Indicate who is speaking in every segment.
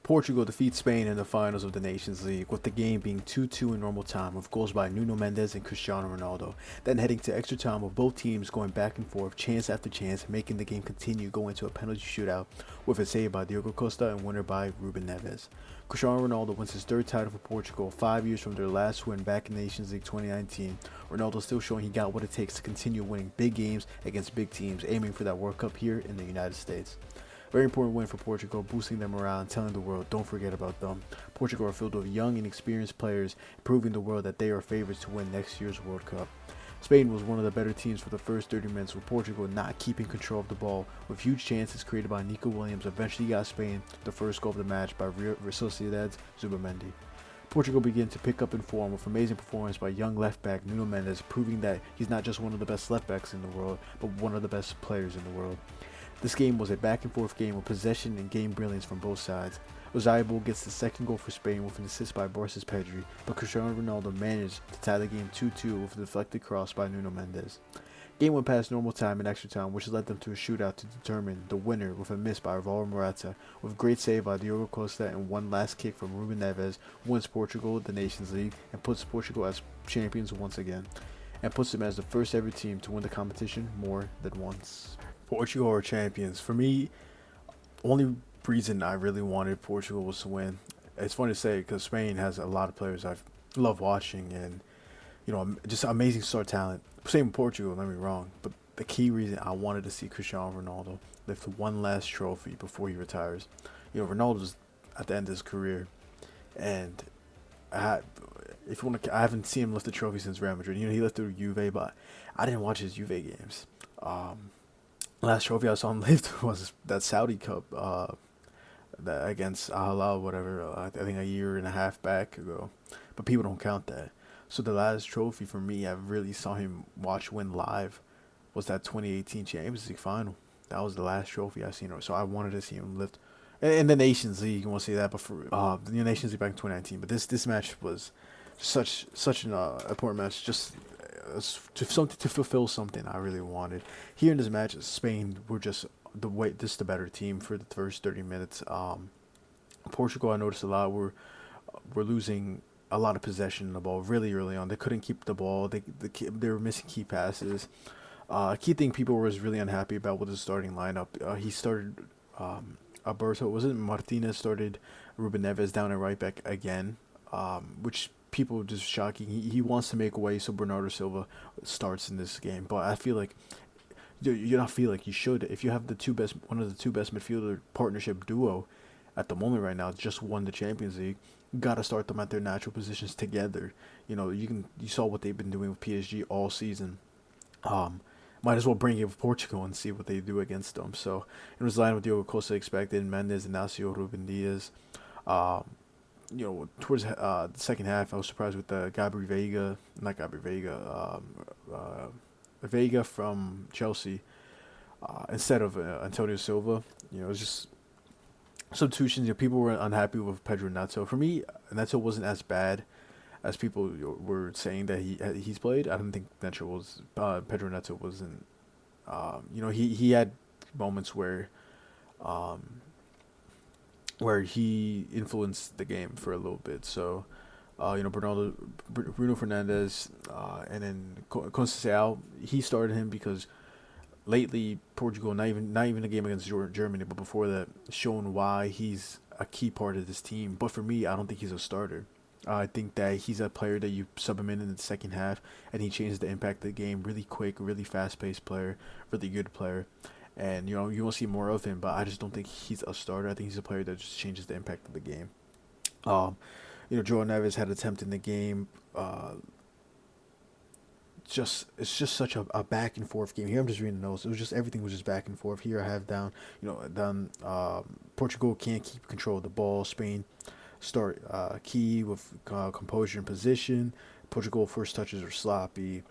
Speaker 1: Portugal defeats Spain in the finals of the Nations League, with the game being 2-2 in normal time, with goals by Nuno Mendes and Cristiano Ronaldo. Then heading to extra time, with both teams going back and forth, chance after chance, making the game continue going to a penalty shootout, with a save by Diogo Costa and winner by Ruben Neves. Cristiano Ronaldo wins his third title for Portugal, 5 years from their last win back in Nations League 2019. Ronaldo still showing he got what it takes to continue winning big games against big teams, aiming for that World Cup here in the United States. Very important win for Portugal, boosting them around, telling the world, don't forget about them. Portugal are filled with young and experienced players, proving the world that they are favorites to win next year's World Cup. Spain was one of the better teams for the first 30 minutes, with Portugal not keeping control of the ball, with huge chances created by Nico Williams eventually got Spain the first goal of the match by Real Sociedad's Zubamendi. Portugal began to pick up in form with amazing performance by young left back Nuno Mendes, proving that he's not just one of the best left backs in the world, but one of the best players in the world. This game was a back and forth game with possession and game brilliance from both sides. Oyarzabal gets the second goal for Spain with an assist by Borges Pedri, but Cristiano Ronaldo managed to tie the game 2-2 with a deflected cross by Nuno Mendes. Game went past normal time and extra time, which led them to a shootout to determine the winner with a miss by Alvaro Morata, with a great save by Diogo Costa and one last kick from Ruben Neves, wins Portugal the Nations League and puts Portugal as champions once again, and puts them as the first ever team to win the competition more than once. Portugal are champions. For me, only reason I really wanted Portugal was to win. It's funny to say because Spain has a lot of players I love watching and, just amazing star talent. Same with Portugal, don't get me wrong. But the key reason I wanted to see Cristiano Ronaldo lift one last trophy before he retires. Ronaldo's at the end of his career. And I haven't seen him lift a trophy since Real Madrid. He lifted Juve, but I didn't watch his Juve games. Last trophy I saw him lift was that Saudi Cup that against Al whatever, I think a year and a half back ago. But people don't count that. So the last trophy for me I really saw him win live was that 2018 Champions League final. That was the last trophy I seen. So I wanted to see him lift. And the Nations League, you want to say that, but for the Nations League back in 2019. But this match was such an important match. Just to fulfill something I really wanted. Here in this match, Spain were just the better team for the first 30 minutes. Portugal, I noticed a lot were losing a lot of possession of the ball really early on. They couldn't keep the ball. They were missing key passes. Key thing people was really unhappy about with the starting lineup. He started Alberto, wasn't Martinez started Ruben Neves down at right back again, which people just shocking. He wants to make a way so Bernardo Silva starts in this game, but I feel like you should. If you have one of the two best midfielder partnership duo at the moment right now, just won the Champions League, you gotta start them at their natural positions together. You saw what they've been doing with PSG all season. Might as well bring it with Portugal and see what they do against them. So it was lined with Diogo Costa expected, Mendes, Inacio, Ruben Diaz. Towards the second half, I was surprised with Vega from Chelsea instead of Antonio Silva. It was just substitutions. People were unhappy with Pedro Neto. For me, Neto wasn't as bad as people were saying that he's played. I don't think Pedro Neto wasn't. He had moments where he influenced the game for a little bit. So, Bruno Fernandes, and then Conceição, he started him because lately Portugal, not even a game against Germany, but before that, shown why he's a key part of this team. But for me, I don't think he's a starter. I think that he's a player that you sub him in the second half, and he changes the impact of the game really quick, really fast-paced player, really good player. And, you will see more of him, but I just don't think he's a starter. I think he's a player that just changes the impact of the game. Joao Neves had an attempt in the game. It's just such a back and forth game. Here I'm just reading the notes. Everything was just back and forth. Here I have down, Portugal can't keep control of the ball. Spain start key with composure and position. Portugal first touches were sloppy.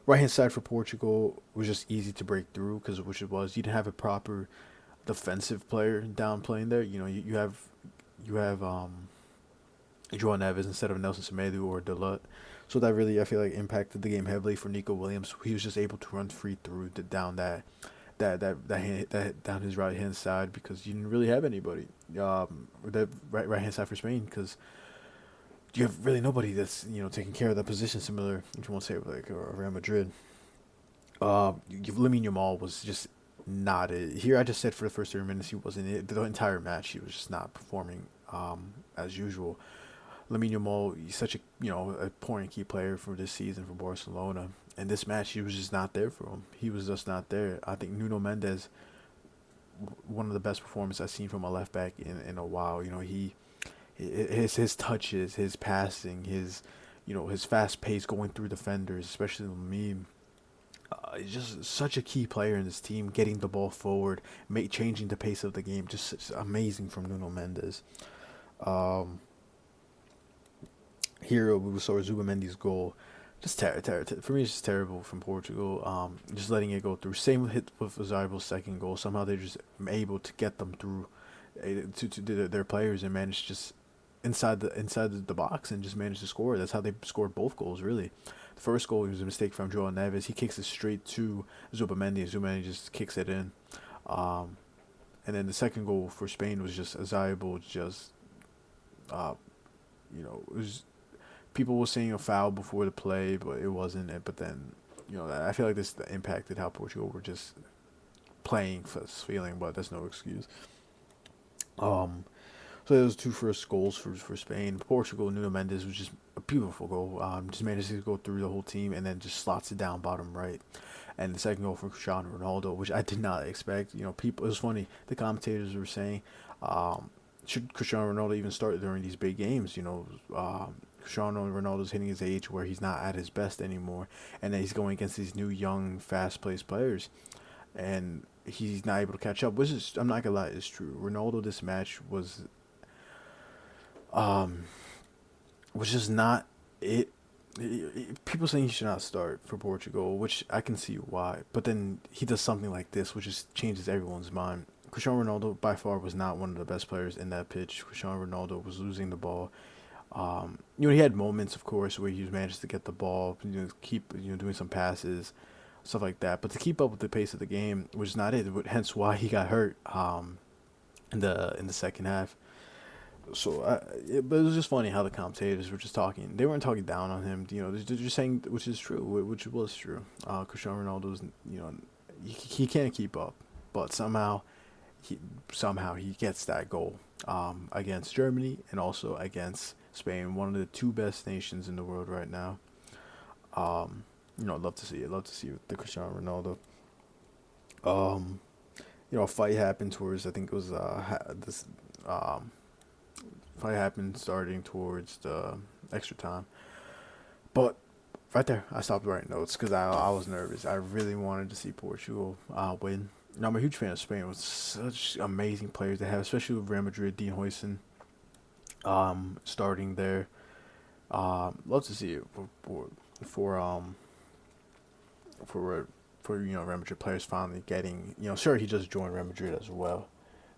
Speaker 1: Right hand side for Portugal was just easy to break through which it was. You didn't have a proper defensive player down playing there. You have Joao Neves instead of Nelson Semedo or Dalot. So that really, I feel like, impacted the game heavily for Nico Williams. He was just able to run free through down down his right hand side because you didn't really have anybody. the right hand side for Spain, because you have really nobody that's taking care of that position. Similar, if you want to say like Real Madrid. Lamine Yamal was just not it. Here I just said for the first 30 minutes he wasn't it. The entire match he was just not performing as usual. Lamine Yamal, he's such a a important key player for this season for Barcelona. And this match he was just not there for him. He was just not there. I think Nuno Mendes, one of the best performances I've seen from a left back in a while. His touches, his passing, his fast pace going through defenders, especially Lamine. He's just such a key player in this team, getting the ball forward, changing the pace of the game. Just amazing from Nuno Mendes. Um, Here we saw Zubamendi's goal. Just for me, it's just terrible from Portugal. Just letting it go through. Same hit with Zarbo's second goal. Somehow they're just able to get them through to their players and manage just inside the box and just manage to score. That's how they scored both goals. Really, the first goal was a mistake from Joao Neves. He kicks it straight to Zubamendi, and Zubamendi just kicks it in. Um, and then the second goal for Spain was just Zarbo just uh, it was people were saying a foul before the play, but it wasn't. But then, I feel like this impacted how Portugal were just playing for this feeling, but that's no excuse. Um, so those two first goals for Spain. Portugal, Nuno Mendes was just a beautiful goal. Just managed to go through the whole team and then just slots it down bottom right. And the second goal for Cristiano Ronaldo, which I did not expect. People. It was funny. The commentators were saying, should Cristiano Ronaldo even start during these big games? Cristiano Ronaldo's hitting his age where he's not at his best anymore, and then he's going against these new, young, fast-paced players, and he's not able to catch up. Which is, I'm not gonna lie, is true. Ronaldo, this match um, was just not it. People saying he should not start for Portugal, which I can see why. But then he does something like this, which just changes everyone's mind. Cristiano Ronaldo by far was not one of the best players in that pitch. Cristiano Ronaldo was losing the ball. He had moments, of course, where he managed to get the ball, keep doing some passes, stuff like that. But to keep up with the pace of the game was not it. Hence why he got hurt in the second half. So, but it was just funny how the commentators were just talking. They weren't talking down on him. They're just saying, which is true, which was true. Cristiano Ronaldo's, he can't keep up, but somehow he gets that goal against Germany and also against Spain, one of the two best nations in the world right now. I'd love to see it. Love to see it with the Cristiano Ronaldo. Um, a fight happened towards. I think it was this fight happened starting towards the extra time. But right there, I stopped writing notes because I was nervous. I really wanted to see Portugal win. I'm a huge fan of Spain. With such amazing players they have, especially with Real Madrid, Dean Huijsen, starting there. Love to see it for um for Real Madrid players finally getting sure he just joined Real Madrid as well,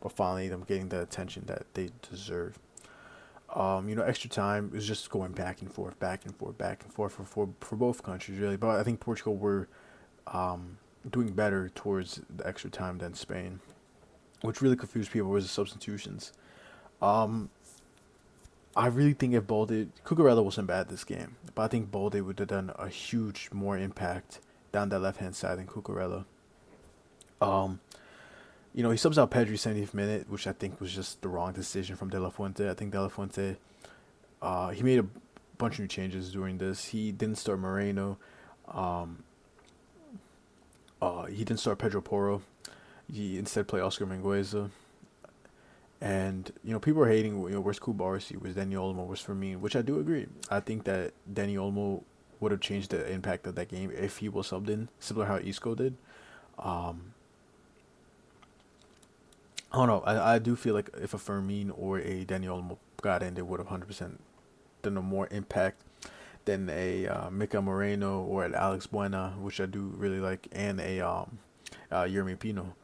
Speaker 1: but finally them getting the attention that they deserve. Extra time is just going back and forth, back and forth, back and forth for both countries really. But I think Portugal were doing better towards the extra time than Spain, which really confused people was the substitutions. Um, I really think if Balde Cucurella wasn't bad this game, but I think Balde would have done a huge more impact down that left hand side than Cucurella. Um, he subs out Pedri 70th minute, which I think was just the wrong decision from De La Fuente. I think De La Fuente, he made a bunch of new changes during this. He didn't start Moreno. Um, he didn't start Pedro Porro. He instead played Oscar Mingueza. And people are hating. Where's Kubarsi? Where's Dani Olmo? Where's Firmino? Which I do agree. I think that Dani Olmo would have changed the impact of that game if he was subbed in, similar how Isco did. Um, I don't know. I do feel like if a Firmino or a Dani Olmo got in, they would have 100% done a more impact than a Mika Moreno or an Alex Buena, which I do really like, and a Yermi Pino.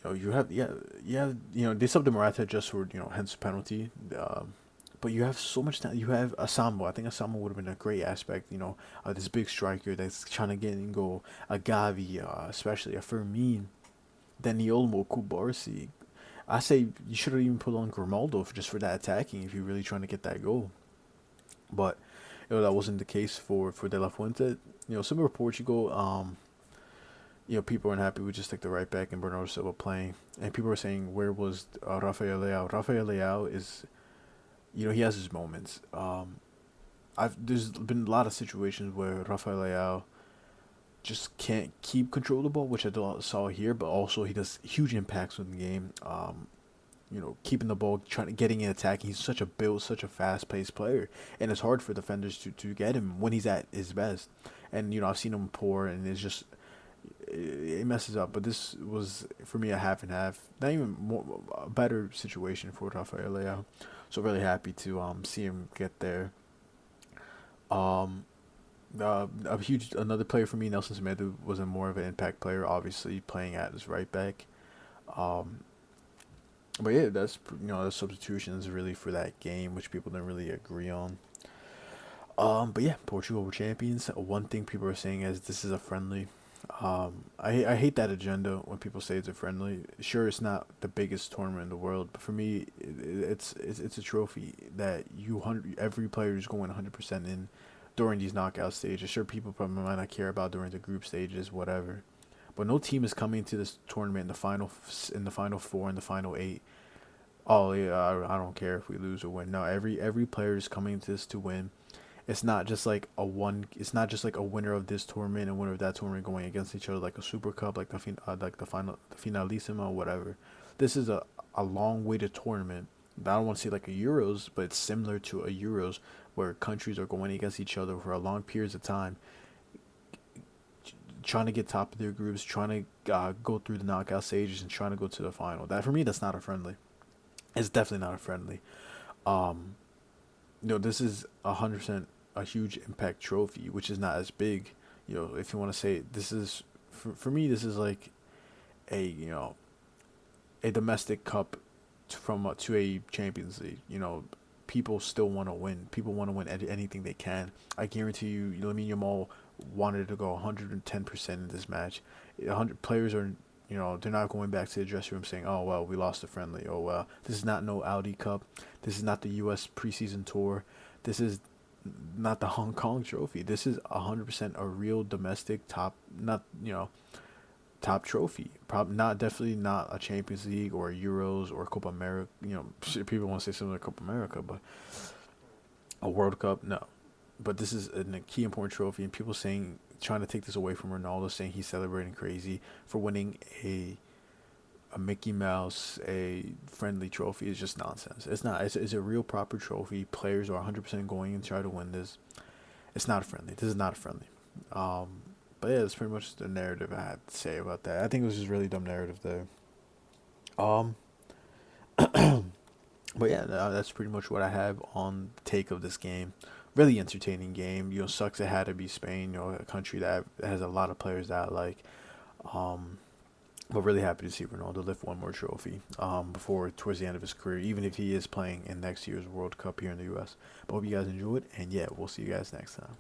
Speaker 1: You have they subbed the Morata just for hence penalty. But you have so much time. You have Asamoah. I think Asamoah would have been a great aspect. This big striker that's trying to get in goal. A Gavi, especially a Fermin, then Olmo, Kubarsi. I say you should have even put on Ronaldo just for that attacking if you're really trying to get that goal. But that wasn't the case for De La Fuente. Similar to Portugal. People aren't happy with just like the right back and Bernardo Silva playing, and people are saying where was Rafael Leao? Rafael Leao is, he has his moments. I've There's been a lot of situations where Rafael Leao just can't keep control of the ball, which saw here, but also he does huge impacts in the game. Keeping the ball, trying to getting in attacking. He's such a built, such a fast paced player, and it's hard for defenders to get him when he's at his best. And I've seen him pour, and it's just it messes up. But this was for me a half and half, not even more a better situation for Rafael Leao. So really happy to see him get there. Um, a huge another player for me, Nelson Semedo, was a more of an impact player, obviously playing at his right back. Um, but yeah, that's the substitutions really for that game, which people didn't really agree on. But yeah, Portugal were champions. One thing people are saying is this is a friendly. I hate that agenda when people say it's a friendly. Sure, it's not the biggest tournament in the world, but for me, it's a trophy that every player is going 100% in during these knockout stages. Sure, people probably might not care about during the group stages, whatever. But no team is coming to this tournament in the final four, in the final eight. Oh yeah, I don't care if we lose or win. No, every player is coming to this to win. It's not just like a one. It's not just like a winner of this tournament and winner of that tournament going against each other like a Super Cup, like the final, the Finalissima, or whatever. This is a long weighted tournament. I don't want to say like a Euros, but it's similar to a Euros where countries are going against each other for a long periods of time, trying to get top of their groups, trying to go through the knockout stages and trying to go to the final. That for me, that's not a friendly. It's definitely not a friendly. Um, this is 100% a huge impact trophy, which is not as big. If you want to say this is for me, this is like a a domestic cup to a Champions League. People still want to win. People want to win anything they can. I guarantee you, Lamine Yamal wanted to go 110% in this match. 100 players are, they're not going back to the dressing room saying, "Oh well, we lost the friendly. Oh well, this is not no Audi Cup. This is not the U.S. preseason tour. This is not the Hong Kong trophy. This is 100% a real domestic top, not top trophy. Not definitely not a Champions League or a Euros or Copa America. People want to say similar to Copa America, but a World Cup, no. But this is a key important trophy, and people trying to take this away from Ronaldo, saying he's celebrating crazy for winning a Mickey Mouse, a friendly trophy is just nonsense. It's not. It's a real proper trophy. Players are 100% going and try to win this. It's not a friendly. This is not a friendly. But yeah, that's pretty much the narrative I had to say about that. I think it was just really dumb narrative there. Um, but yeah, that's pretty much what I have on the take of this game. Really entertaining game. Sucks it had to be Spain. A country that has a lot of players that I like. Um, but really happy to see Ronaldo lift one more trophy before towards the end of his career, even if he is playing in next year's World Cup here in the U.S. But hope you guys enjoyed, and yeah, we'll see you guys next time.